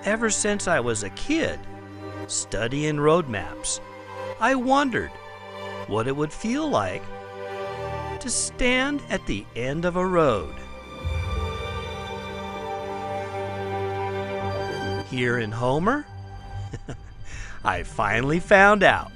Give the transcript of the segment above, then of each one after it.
Ever since I was a kid, studying road maps, I wondered what it would feel like to stand at the end of a road. Here in Homer, I finally found out.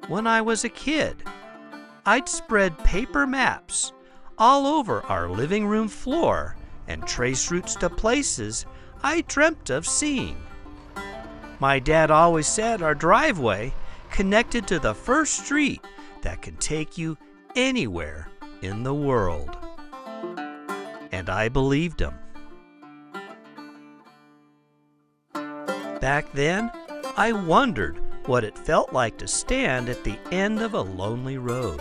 When I was a kid, I'd spread paper maps all over our living room floor and trace routes to places I dreamt of seeing. My dad always said our driveway connected to the first street that can take you anywhere in the world. And I believed him. Back then, I wondered what it felt like to stand at the end of a lonely road,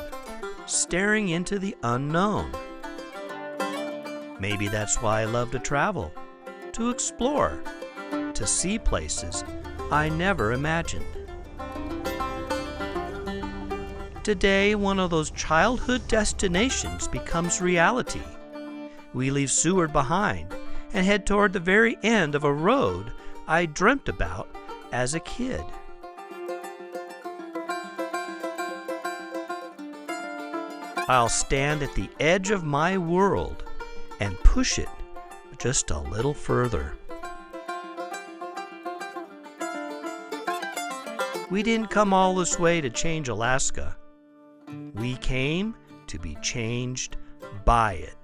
staring into the unknown. Maybe that's why I love to travel, to explore, to see places I never imagined. Today, one of those childhood destinations becomes reality. We leave Seward behind and head toward the very end of a road I dreamt about as a kid. I'll stand at the edge of my world and push it just a little further. We didn't come all this way to change Alaska. We came to be changed by it.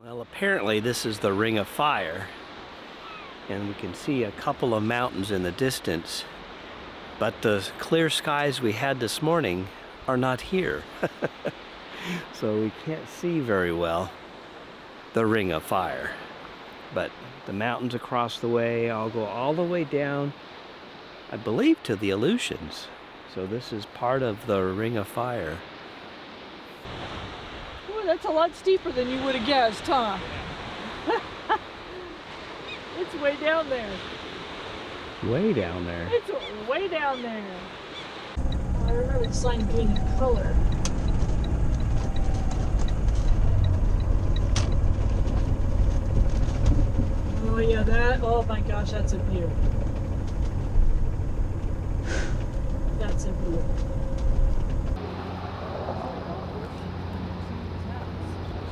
Well, apparently this is the Ring of Fire, and we can see a couple of mountains in the distance, but the clear skies we had this morning are not here. So we can't see very well the Ring of Fire. But the mountains across the way, I'll go all the way down, I believe, to the Aleutians. So this is part of the Ring of Fire. Ooh, that's a lot steeper than you would have guessed, huh? It's way down there. Way down there. It's way down there. I remember the sign being in color. Oh yeah, that, oh my gosh, that's a view. That's a view.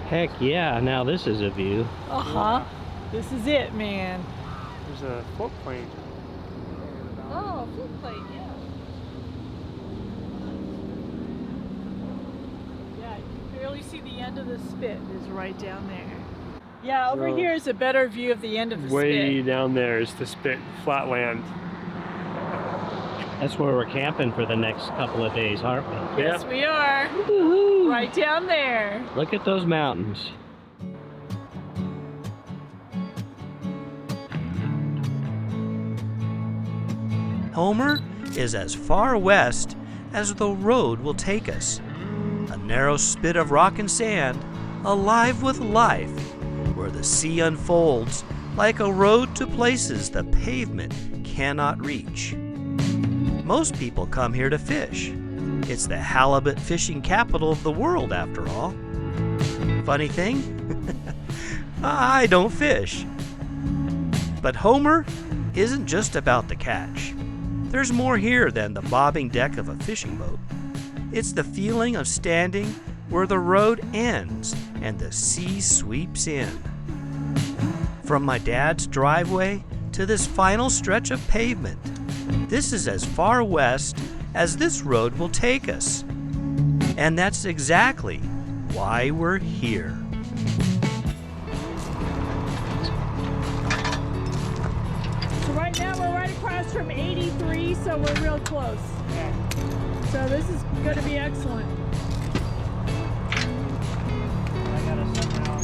Heck yeah, now this is a view. Uh-huh. This is it, man. There's a float plane. Oh, float plane, yeah. Yeah, you can barely see the end of the spit is right down there. Yeah, over here is a better view of the end of the spit. Way down there is the spit flatland. That's where we're camping for the next couple of days, aren't we? Yes, we are. Woo-hoo. Right down there. Look at those mountains. Homer is as far west as the road will take us. A narrow spit of rock and sand, alive with life, where the sea unfolds like a road to places the pavement cannot reach. Most people come here to fish. It's the halibut fishing capital of the world, after all. Funny thing, I don't fish. But Homer isn't just about the catch. There's more here than the bobbing deck of a fishing boat. It's the feeling of standing where the road ends and the sea sweeps in. From my dad's driveway to this final stretch of pavement, this is as far west as this road will take us. And that's exactly why we're here. So right now we're right across from 83, so we're real close. So this is going to be excellent. I gotta somehow.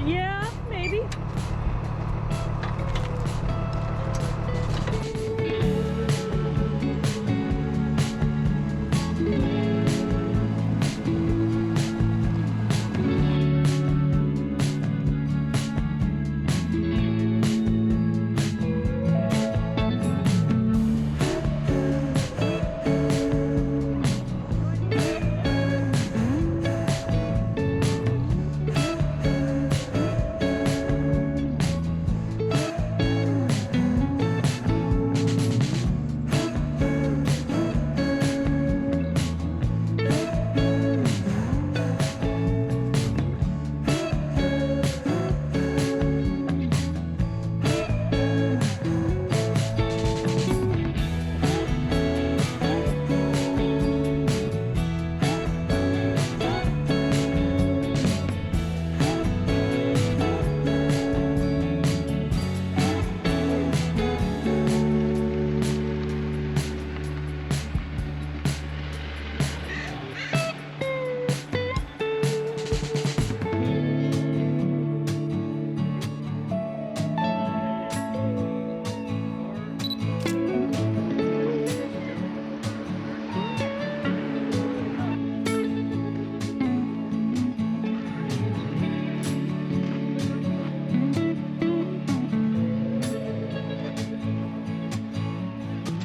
Yeah, maybe.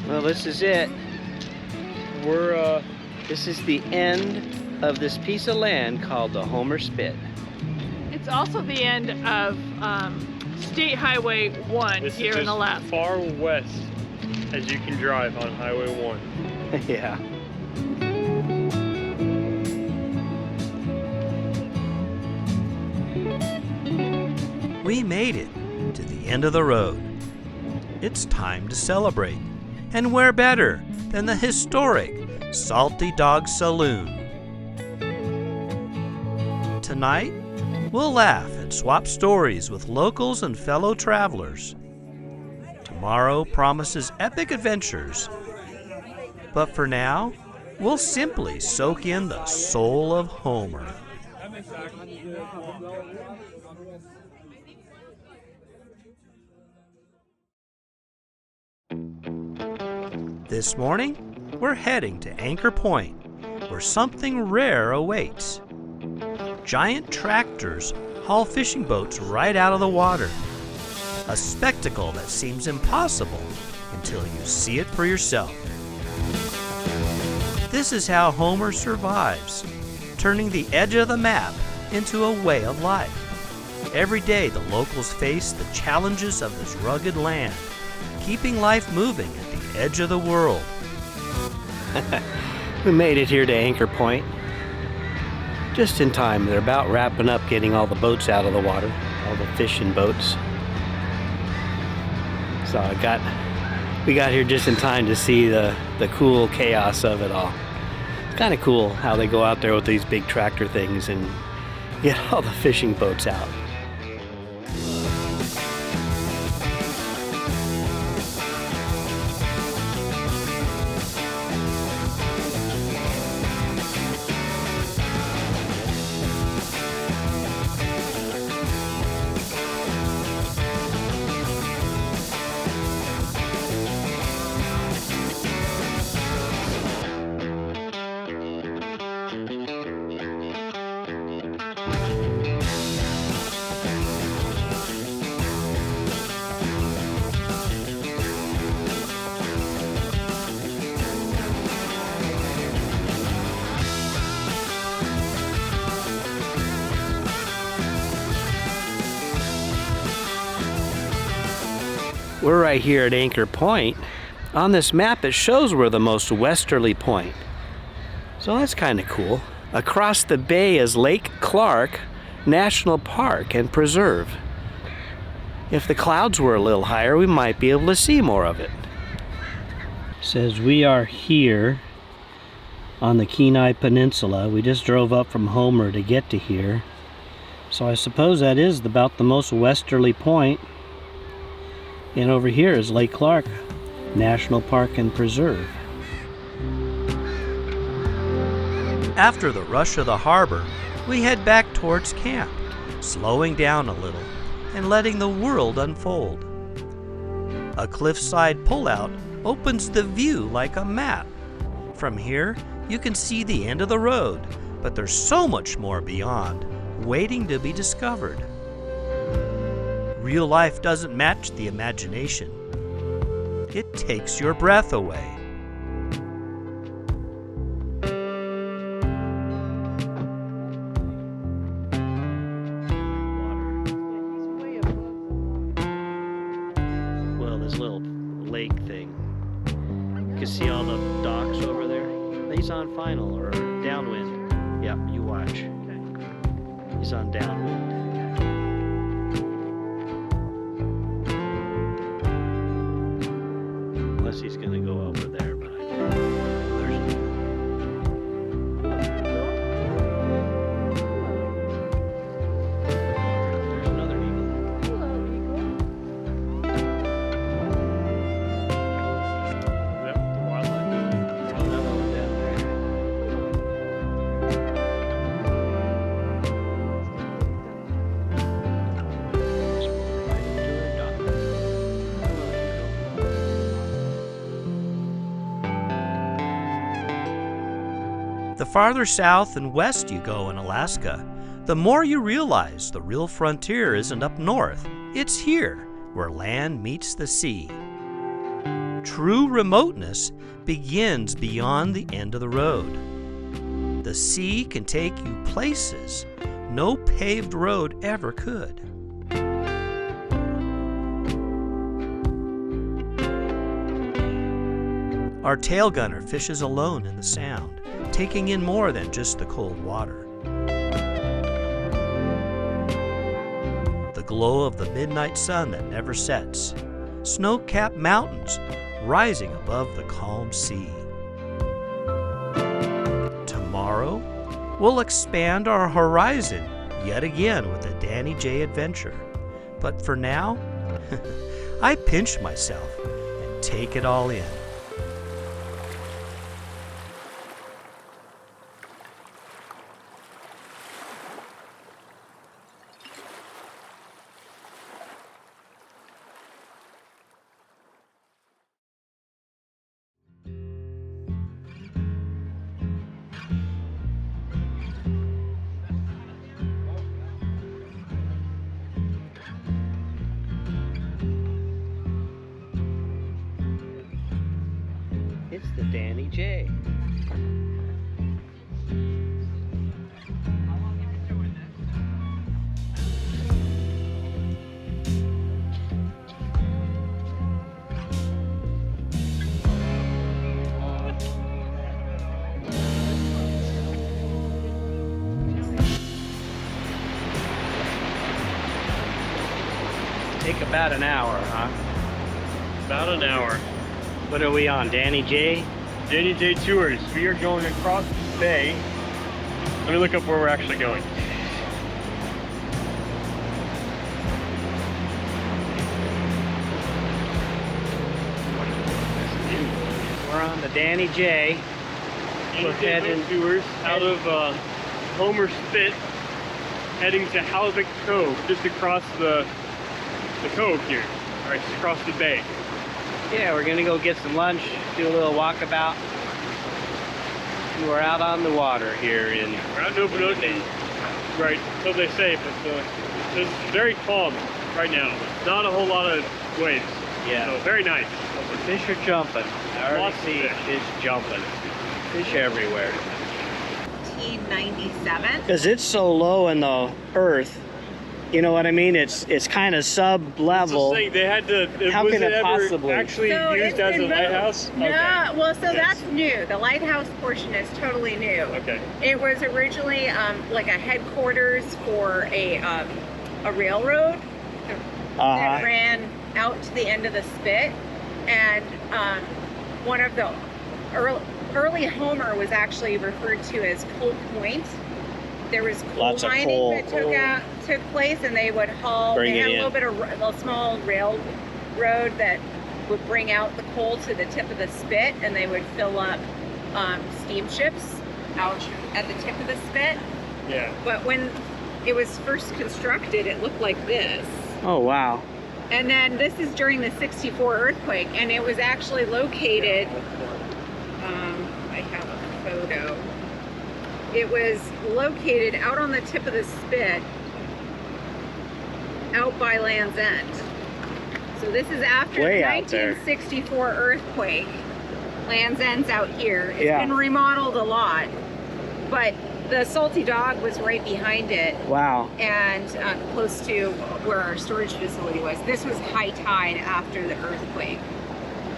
Well, this is it. This is the end of this piece of land called the Homer Spit. It's also the end of State Highway 1 This here is in as Alaska. far west as you can drive on Highway 1. Yeah. We made it to the end of the road. It's time to celebrate. And where better than the historic Salty Dog Saloon? Tonight, we'll laugh and swap stories with locals and fellow travelers. Tomorrow promises epic adventures. But for now, we'll simply soak in the soul of Homer. This morning, we're heading to Anchor Point, where something rare awaits. Giant tractors haul fishing boats right out of the water. A spectacle that seems impossible until you see it for yourself. This is how Homer survives, turning the edge of the map into a way of life. Every day the locals face the challenges of this rugged land, keeping life moving at the edge of the world. We made it here to Anchor Point. Just in time. They're about wrapping up getting all the boats out of the water, all the fishing boats. So we got here just in time to see the cool chaos of it all. It's kind of cool how they go out there with these big tractor things and get all the fishing boats out. We're right here at Anchor Point. On this map, it shows we're the most westerly point. So that's kind of cool. Across the bay is Lake Clark National Park and Preserve. If the clouds were a little higher, we might be able to see more of it. Says we are here on the Kenai Peninsula. We just drove up from Homer to get to here. So I suppose that is about the most westerly point. And over here is Lake Clark National Park and Preserve. After the rush of the harbor, we head back towards camp, slowing down a little and letting the world unfold. A cliffside pullout opens the view like a map. From here, you can see the end of the road, but there's so much more beyond, waiting to be discovered. Real life doesn't match the imagination. It takes your breath away. Well, this little lake thing. You can see all the docks over there. He's on final or downwind. Yep, you watch. He's on downwind. Unless he's going to go over there, but there's another eagle. Hello, eagle. Yep, the wildlife. Another one down there. Right into her dock. The farther south and west you go in Alaska, the more you realize the real frontier isn't up north. It's here, where land meets the sea. True remoteness begins beyond the end of the road. The sea can take you places no paved road ever could. Our tail gunner fishes alone in the sound, taking in more than just the cold water. The glow of the midnight sun that never sets, snow-capped mountains rising above the calm sea. Tomorrow, we'll expand our horizon yet again with a Danny J adventure. But for now, I pinch myself and take it all in. It's the Danny J. Take about an hour, huh? About an hour. What are we on, Danny J? Danny J Tours. We are going across the bay. Let me look up where we're actually going. We're on the Danny J. We're heading Tours out of Homer Spit, heading to Halibut Cove, just across the cove here. All right, just across the bay. Yeah, we're gonna go get some lunch, do a little walkabout. And we're out on the water here in... We're out in Odyssey, right, so they say, but it's very calm right now. Not a whole lot of waves. Yeah. So very nice. The fish are jumping. I already Lots of see fish jumping. Fish everywhere. 1897. Because it's so low in the earth, You know what I mean? It's kind of sub-level. They had to. How was can it ever possibly? actually So used it's as a been lighthouse? No, Okay. well, so Yes. that's new. The lighthouse portion is totally new. Okay. It was originally like a headquarters for a railroad that ran out to the end of the spit, and one of the early Homer was actually referred to as Coal Point. There was coal Lots of mining coal. that took place, and they would haul. Bring they it had in. a little bit of a small railroad that would bring out the coal to the tip of the spit, and they would fill up steamships out at the tip of the spit. Yeah. But when it was first constructed, it looked like this. Oh, wow. And then this is during the '64 earthquake, and it was actually located. I have a photo. It was located out on the tip of the spit, out by Land's End. So this is after Way the out there. 1964 earthquake. Land's End's out here. It's Yeah. been remodeled a lot, but the Salty Dog was right behind it, Wow. and close to where our storage facility was. This was high tide after the earthquake.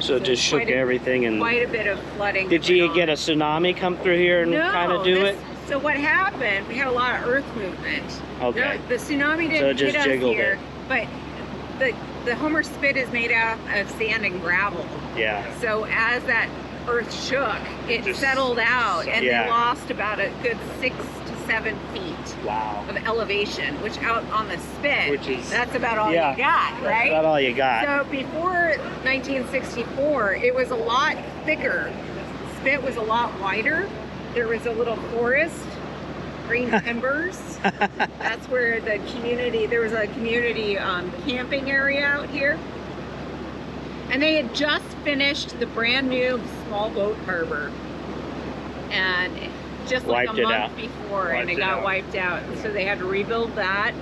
So it just shook quite a- everything. And Quite a bit of flooding. did going you on. get a tsunami come through here and kind of do it? So what happened, we had a lot of earth movement. Okay. The tsunami So it didn't just hit us jiggled here, it. but the Homer Spit is made out of sand and gravel. Yeah. So as that earth shook, it Just- settled out, and Yeah. they lost about a good 6 to 7 feet Wow. of elevation, which out on the spit, Which is- that's about all Yeah. you got, That's right? about all you got. So before 1964, it was a lot thicker. Spit was a lot wider. There was a little forest, green timbers. That's where the community, there was a community camping area out here. And they had just finished the brand new small boat harbor. And just like Wiped a it month out. before, and Wiped it it got out. wiped out. And so they had to rebuild that.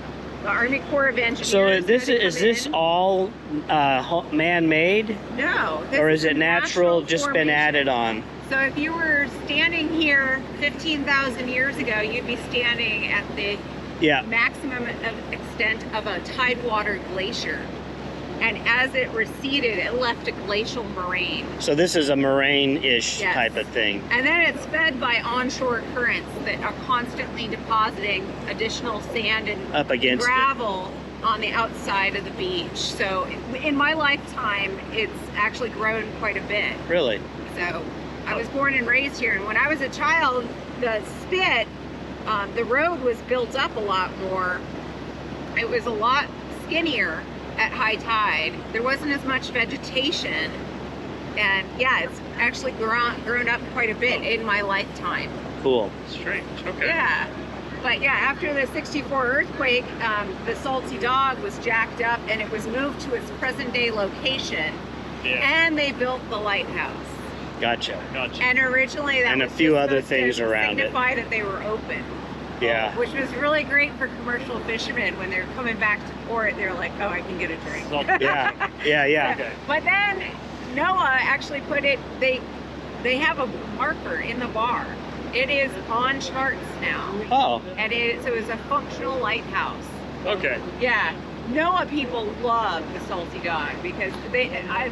The Army Corps of Engineers. So had this to is come this in. all man-made, No. this or is a it natural, just been formation. added on? So if you were standing here 15,000 years ago, you'd be standing at the Yeah. maximum of extent of a tidewater glacier. And as it receded, it left a glacial moraine. So this is a moraine-ish Yes. type of thing. And then it's fed by onshore currents that are constantly depositing additional sand and Up against it. gravel on the outside of the beach. So in my lifetime, it's actually grown quite a bit. Really? So I was born and raised here, and when I was a child, the spit, the road was built up a lot more. It was a lot skinnier at high tide. There wasn't as much vegetation, and yeah, it's actually grown up quite a bit in my lifetime. Cool. Strange. Okay. Yeah. But yeah, after the '64 earthquake, the Salty Dog was jacked up, and it was moved to its present day location, Yeah. and they built the lighthouse. Gotcha. Gotcha. And originally that And a was few just other supposed things to around it. signify that they were open. Yeah. Which was really great for commercial fishermen when they're coming back to port. They're like, oh, I can get a drink. Yeah. Yeah. Yeah. Okay. But then Noah actually put it. They have a marker in the bar. It is on charts now, Oh. and so it's a functional lighthouse. Okay. Yeah. NOAA people love the Salty Dog because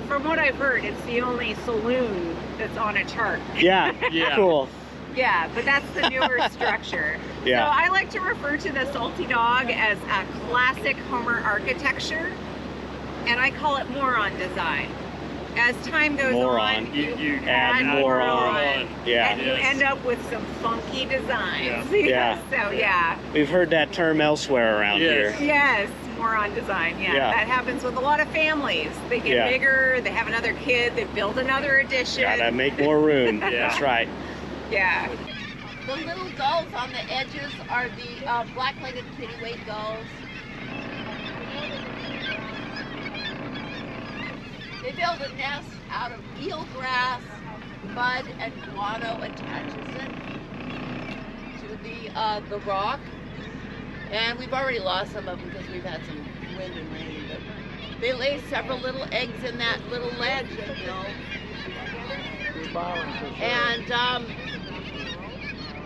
from what I've heard, it's the only saloon that's on a chart. Yeah. Yeah. Cool. Yeah, but that's the newer structure. Yeah. So I like to refer to the Salty Dog as a classic Homer architecture, and I call it moron design. As time goes Moron. on, You add more on. Yeah. and you end up with some funky designs. Yeah. So yeah. We've heard that term elsewhere around Yes. here. Yes, moron design. Yeah. Yeah. That happens with a lot of families. They get Yeah. bigger, they have another kid, they build another addition. Gotta make more room. Yeah. That's right. Yeah. The little gulls on the edges are the black-legged kittiwake gulls. They build a nest out of eelgrass, mud, and guano attaches it to the rock. And we've already lost some of them because we've had some wind and rain. But they lay several little eggs in that little ledge, you know. And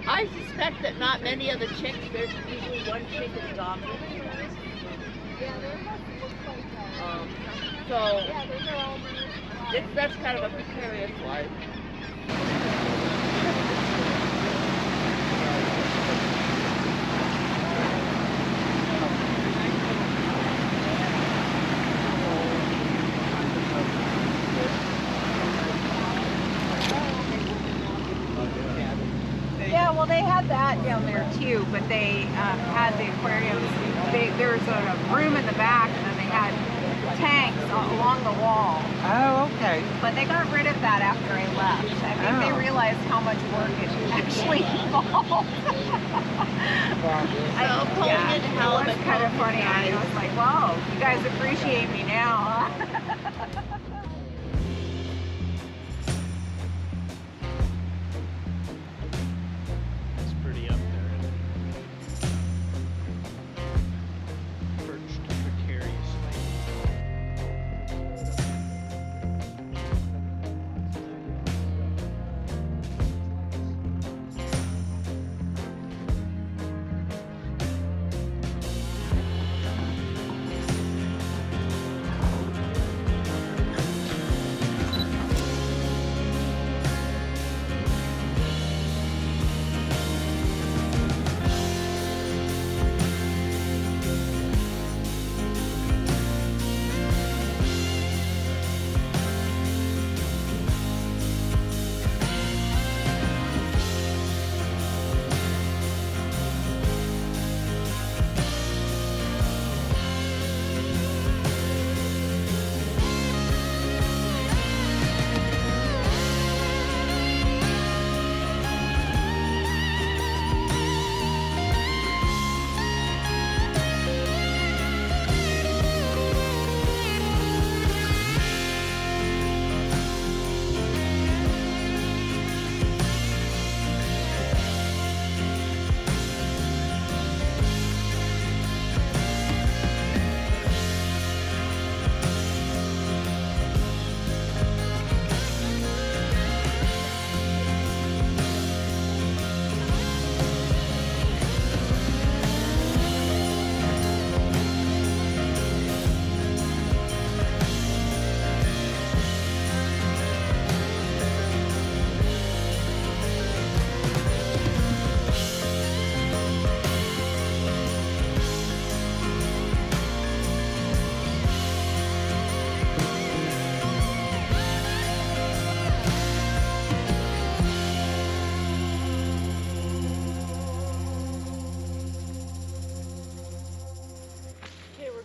I suspect that not many of the chicks, there's usually one chick is dominant. So that's kind of a precarious life. Yeah, well, they had that down there too, but they had the aquariums. There was a room in the back, and then they had tanks along the wall. Oh, okay. But they got rid of that after I left. I think they realized how much work it actually involved. So pulling into Halibut It was kind of funny. I was like, wow, you guys appreciate me now, huh? It's pretty up there. Perched precariously.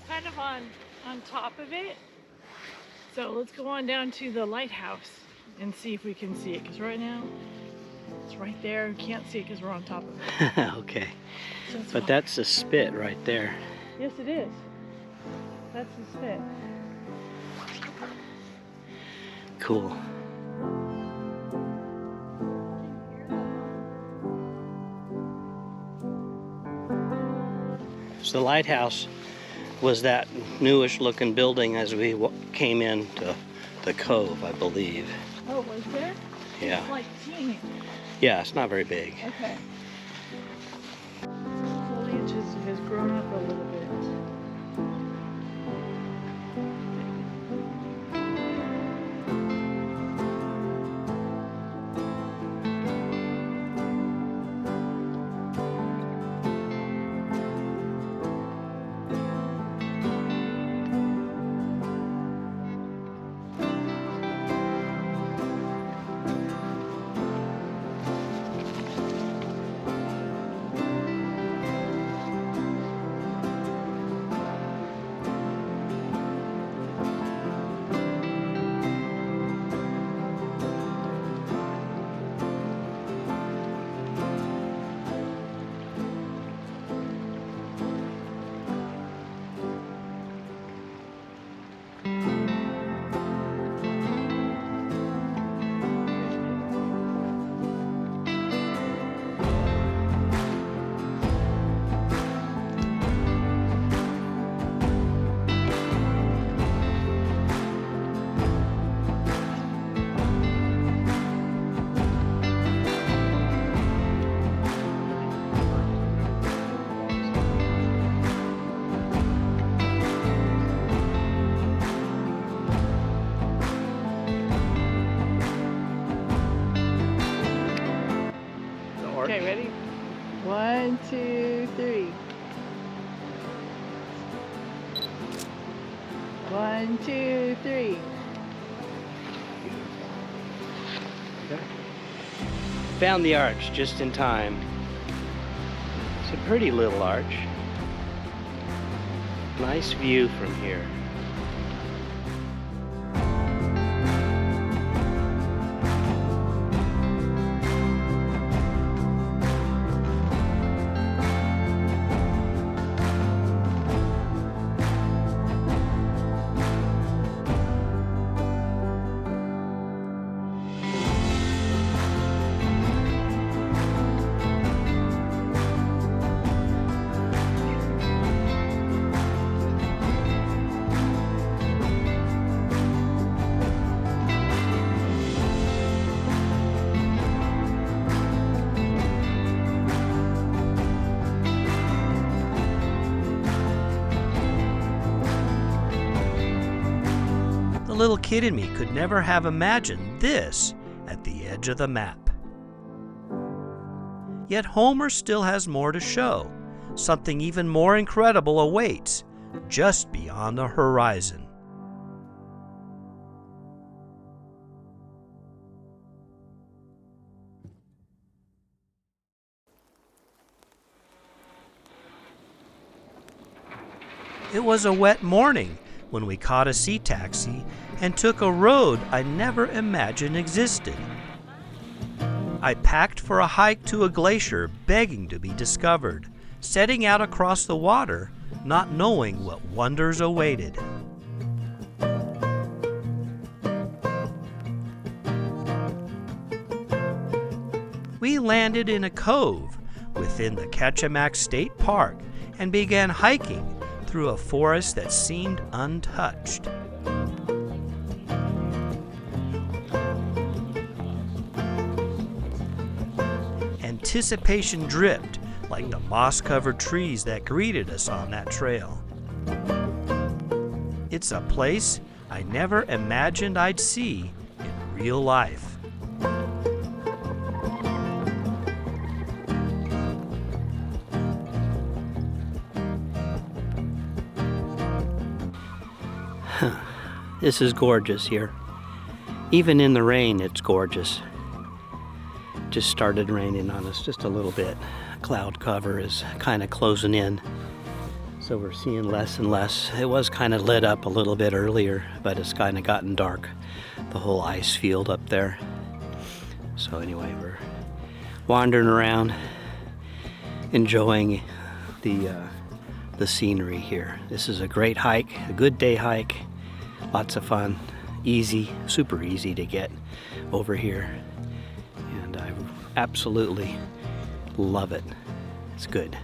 Kind of on top of it. So let's go on down to the lighthouse and see if we can see it, because right now it's right there. We can't see it because we're on top of it. Okay. So it's But fine. that's a spit right there. Yes, it is. That's the spit. Cool. So the lighthouse was that newish looking building as we came into the cove, I believe. Oh, was there? Yeah. It's like teeny. Yeah, it's not very big. Okay. Foliage has grown up a little bit. 1, 2, 3. 1, 2, 3. Found the arch just in time. It's a pretty little arch. Nice view from here. The little kid in me could never have imagined this at the edge of the map. Yet Homer still has more to show. Something even more incredible awaits just beyond the horizon. It was a wet morning when we caught a sea taxi and took a road I never imagined existed. I packed for a hike to a glacier begging to be discovered, setting out across the water, not knowing what wonders awaited. We landed in a cove within the Kachemak State Park and began hiking through a forest that seemed untouched. Anticipation dripped like the moss-covered trees that greeted us on that trail. It's a place I never imagined I'd see in real life. This is gorgeous here. Even in the rain, it's gorgeous. Just started raining on us just a little bit. Cloud cover is kind of closing in, so we're seeing less and less. It was kind of lit up a little bit earlier, but it's kind of gotten dark, the whole ice field up there. So anyway, we're wandering around, enjoying the scenery here. This is a great hike, a good day hike, lots of fun, easy, super easy to get over here. And I absolutely love it. It's good.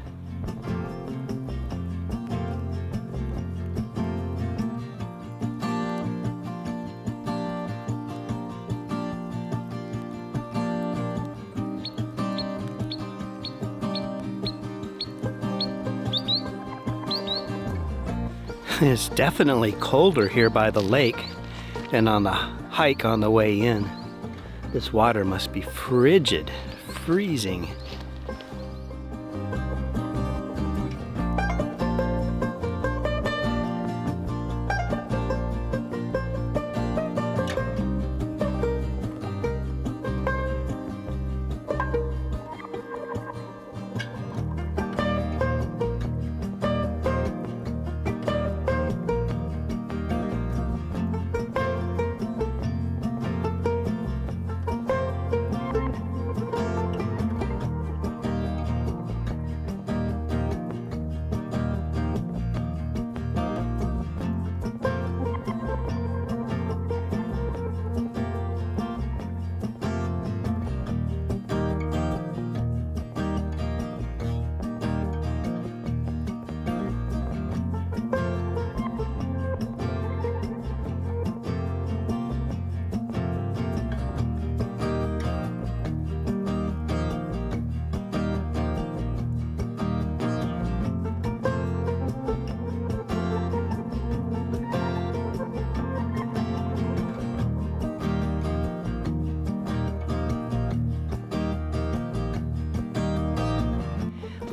It's definitely colder here by the lake than on the hike on the way in. This water must be frigid, freezing.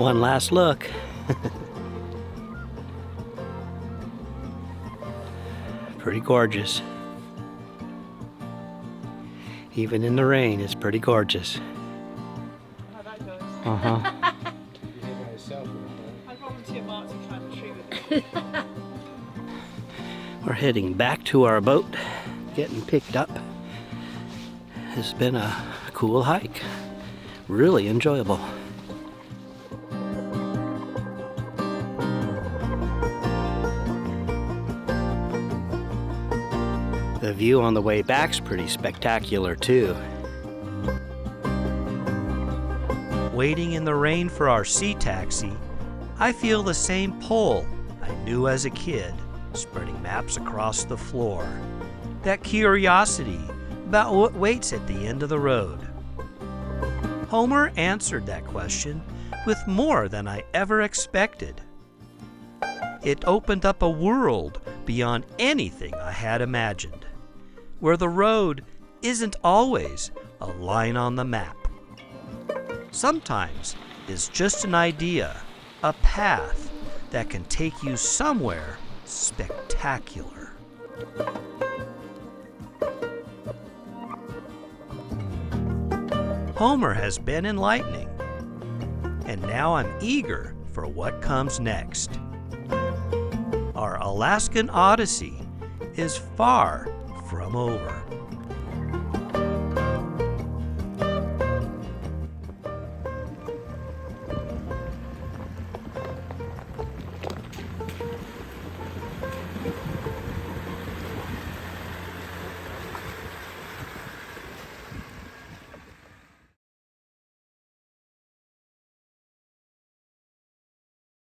One last look. Pretty gorgeous. Even in the rain, it's pretty gorgeous. How that goes. Uh-huh. I volunteer Mark to climb the tree with me. We're heading back to our boat, getting picked up. It's been a cool hike. Really enjoyable. The view on the way back's pretty spectacular too. Waiting in the rain for our sea taxi, I feel the same pull I knew as a kid, spreading maps across the floor. That curiosity about what waits at the end of the road. Homer answered that question with more than I ever expected. It opened up a world beyond anything I had imagined, where the road isn't always a line on the map. Sometimes it's just an idea, a path that can take you somewhere spectacular. Homer has been enlightening, and now I'm eager for what comes next. Our Alaskan Odyssey is far from over.